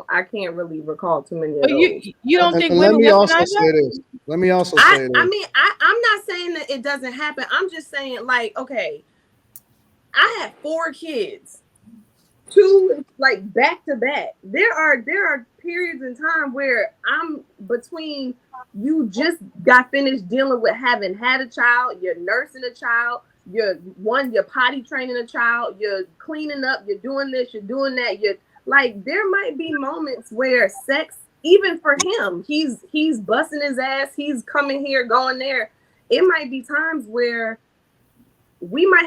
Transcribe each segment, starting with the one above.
I can't really recall too many of those. You don't think Let women me also weaponize say that? this. Let me also say this. I mean, I'm not saying that it doesn't happen. I'm just saying, like, okay, I had 4 kids, 2 like back to back. There are periods in time where I'm between you just got finished dealing with having had a child, you're nursing a child, you're potty training a child, you're cleaning up, you're doing this, you're doing that, you're like there might be moments where sex, even for him, he's busting his ass, he's coming here, going there. It might be times where we might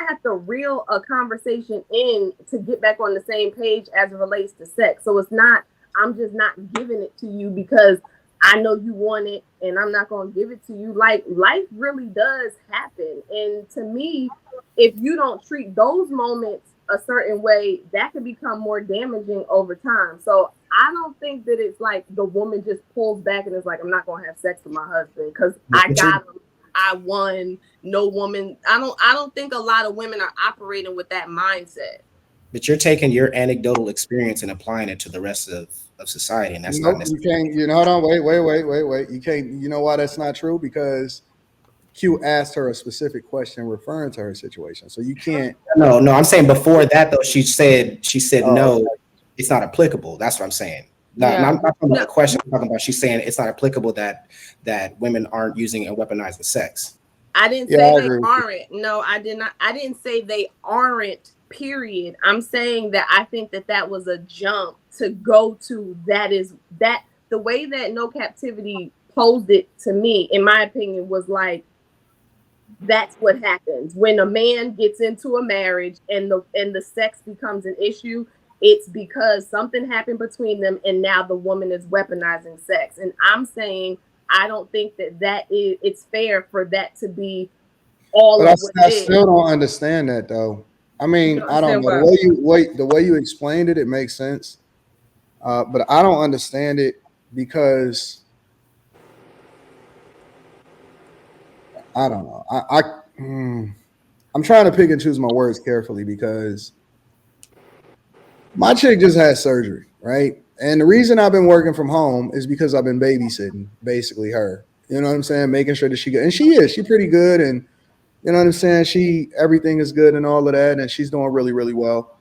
have to reel a conversation in to get back on the same page as it relates to sex. So it's not, I'm just not giving it to you because I know you want it and I'm not going to give it to you. Like life really does happen. And to me, if you don't treat those moments a certain way, that can become more damaging over time. So I don't think that it's like the woman just pulls back and is like, I'm not going to have sex with my husband because I got him. I won. No woman. I don't think a lot of women are operating with that mindset. But you're taking your anecdotal experience and applying it to the rest of society, and that's not Nope, you necessarily. can't. You know, hold on, wait. You can't. You know why that's not true? Because Q asked her a specific question referring to her situation, so you can't. No. I'm saying before that though, she said Oh, no, it's not applicable. That's what I'm saying. No, Yeah. I'm not talking about the question. I'm talking about she's saying it's not applicable that women aren't using and weaponizing sex. I didn't yeah, say I they agree with you. aren't. No, I did not. I didn't say they aren't. Period. I'm saying that I think that was a jump to go to. That is that the way that No Captivity posed it to me, in my opinion, was like that's what happens when a man gets into a marriage and the sex becomes an issue. It's because something happened between them and now the woman is weaponizing sex. And I'm saying I don't think it's fair for that to be all But of what I it is. still don't understand that though. I You mean, don't I don't understand know what? the way you explained it. It makes sense, but I don't understand it because I don't know. I'm trying to pick and choose my words carefully because my chick just had surgery, right? And the reason I've been working from home is because I've been babysitting basically her. You know what I'm saying? Making sure that she good. And she pretty good. And you know what I'm saying? Everything is good and all of that. And she's doing really, really well.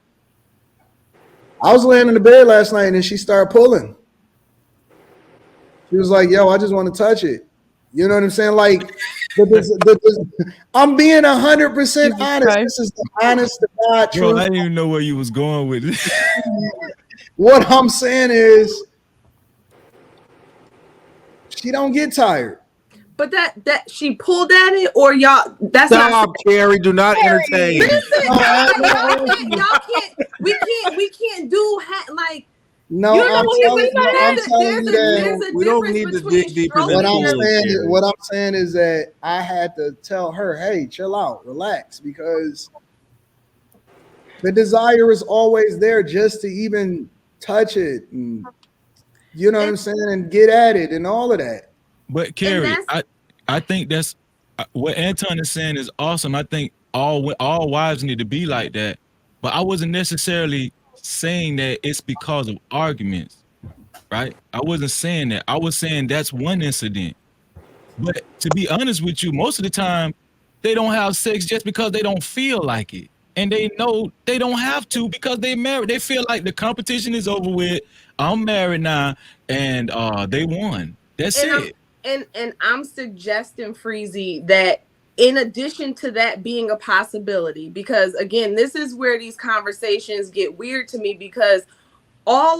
I was laying in the bed last night and she started pulling. She was like, yo, I just want to touch it. You know what I'm saying? Like, I'm being 100% Jesus honest. Christ. This is the honest to God Bro, I truth. didn't even know where you was going with it. What I'm saying is she don't get tired. But that she pulled at it, or y'all? That's not. Stop, Carrie. Do not entertain. Listen, No, we can't do like. no, You I'm know, telling there's no, I'm a telling you that there's a We don't difference need to between dig deeper than what stroking I'm and pool, saying Carrie. what I'm saying is that I had to tell her, hey, chill out, relax, because the desire is always there just to even touch it and you know what and, I'm saying and get at it and all of that. But and Carrie, that's I think that's what Anton is saying is awesome. I think all wives need to be like that. But I wasn't necessarily saying that it's because of arguments, right? I wasn't saying that. I was saying that's one incident. But to be honest with you, most of the time they don't have sex just because they don't feel like it. And they know they don't have to because they married. They feel like the competition is over with. I'm married now, and they won. That's and I'm it. and I'm suggesting, Freezy, that in addition to that being a possibility, because again, this is where these conversations get weird to me because all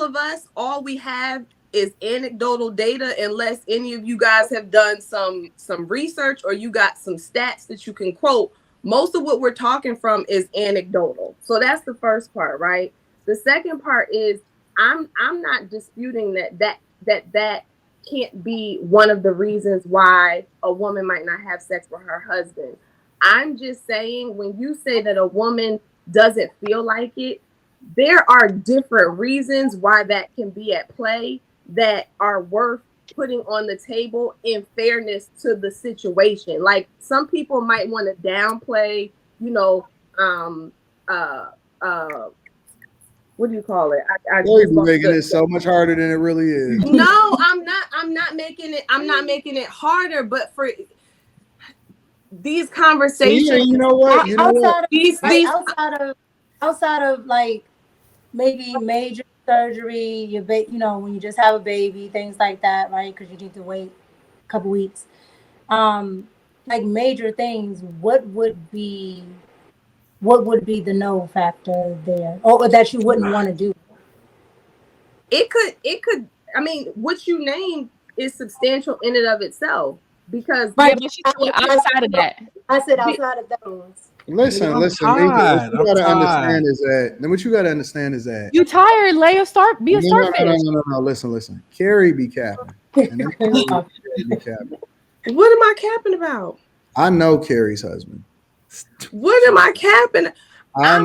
we have is anecdotal data unless any of you guys have done some research or you got some stats that you can quote. Most of what we're talking from is anecdotal. So that's the first part, right? The second part is I'm not disputing that can't be one of the reasons why a woman might not have sex with her husband. I'm just saying when you say that a woman doesn't feel like it, there are different reasons why that can be at play that are worth putting on the table in fairness to the situation. Like some people might want to downplay, you know, um, uh, uh, what do you call it? I You're just lost making it so much harder than it really is. No, I'm not making it. I'm not making it harder. But for these conversations, You know what? You know what? outside of these right, these outside of like maybe major surgery, when you just have a baby, things like that, right? Because you need to wait a couple weeks. Like major things, what would be the no factor there, or that you wouldn't want to do? it could. I mean, what you named is substantial in and of itself because Right. Yeah, but she told outside of that. I said be- outside of those. Listen, I'm listen, Mika, tired. I'm what you gotta tired. understand is that then what you gotta understand is that You tired, be a starfish. no. Listen. Carrie be capping. And then Carrie be capping. what am I capping about? I know Carrie's husband. What am I capping? I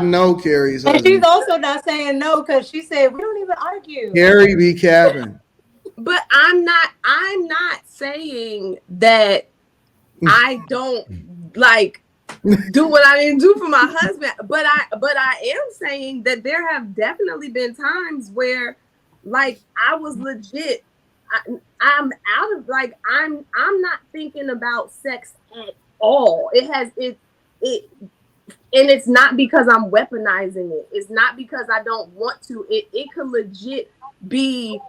know Carrie's And husband. she's also not saying no because she said we don't even argue. Carrie be capping. But I'm not saying that I don't like do what I didn't do for my husband. But I am saying that there have definitely been times where like I was legit. I'm out of like I'm not thinking about sex at all. It and it's not because I'm weaponizing it. It's not because I don't want to. It could legit be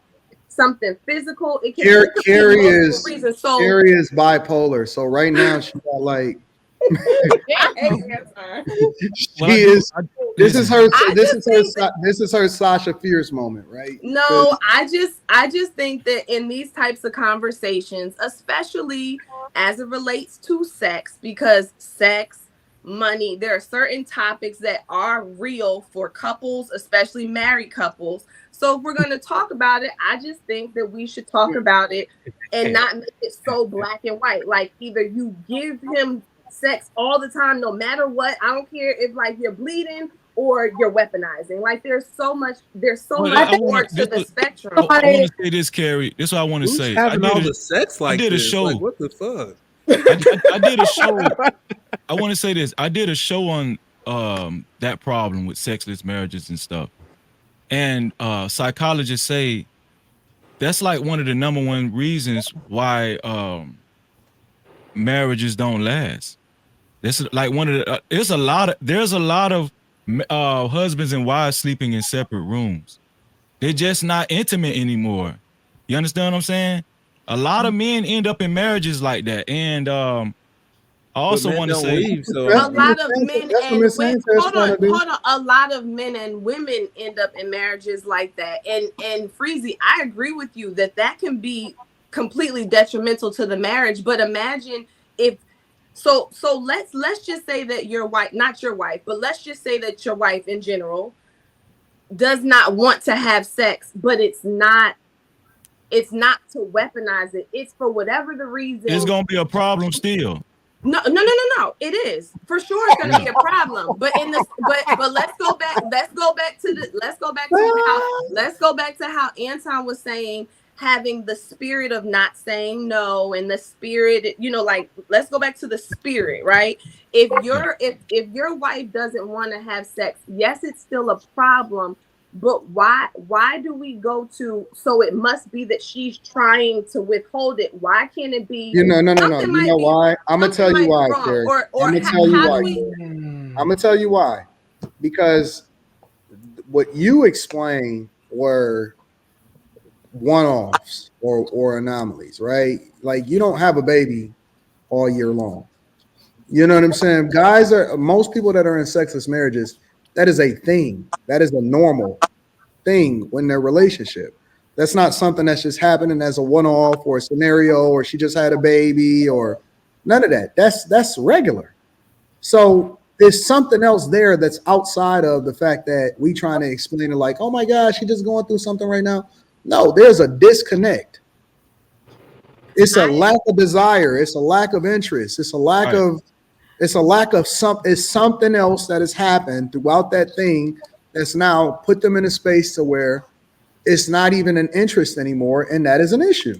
something physical. It can Carrie be multiple is reasons. So Carrie is bipolar. So right now she got like Well, I she do- is. I- This is her. I This just is her. think that- This is her Sasha Fierce moment, right? no, I just think that in these types of conversations, especially as it relates to sex, because sex, money, there are certain topics that are real for couples, especially married couples. So if we're going to talk about it, I just think that we should talk about it and not make it so black and white. Like either you give him sex all the time, no matter what. I don't care if like you're bleeding or you're weaponizing. Like there's so much I more wanna- to this the was- spectrum. I want to say this, Carrie. This is what I want to Who's say. having all the sex like did a this? show. Like, what the fuck? I did a show. I want to say this. I did a show on that problem with sexless marriages and stuff. And psychologists say that's like one of the number one reasons why marriages don't last. This is like one of the there's a lot of husbands and wives sleeping in separate rooms. They're just not intimate anymore. You understand what I'm saying? A lot of men end up in marriages like that. And I also men want to don't say leave, so A lot of men That's what and Miss women, Sanchez hold wanna on, do. hold on. A lot of men and women end up in marriages like that. And Freezy, I agree with you that can be completely detrimental to the marriage. But imagine if so let's just say that your wife, not your wife, but let's just say that your wife in general does not want to have sex, but it's not to weaponize it. It's for whatever the reason. it's gonna be a problem still. No. It is for sure. It's going to be a problem. But in this, but let's go back. Let's go back to how Anton was saying, having the spirit of not saying no, and the spirit, like let's go back to the spirit, right? If your wife doesn't want to have sex, yes, it's still a problem. But why do we go to, so it must be that she's trying to withhold it? Why can't it be? No. You something might know be- why? I'm gonna tell you why, wrong. Carrie. Or I'm gonna how tell you do why. we- I'm gonna tell you why. Because what you explained were one-offs or anomalies, right? Like you don't have a baby all year long. You know what I'm saying? Most people that are in sexless marriages, that is a thing. That is a normal thing when their relationship. That's not something that's just happening as a one-off or a scenario, or she just had a baby, or none of that. That's regular. So there's something else there that's outside of the fact that we trying to explain it like, oh my gosh, she's just going through something right now. No, there's a disconnect. It's a lack of desire. It's a lack of interest. It's a lack of it's something else that has happened throughout that thing that's now put them in a space to where it's not even an interest anymore, and that is an issue.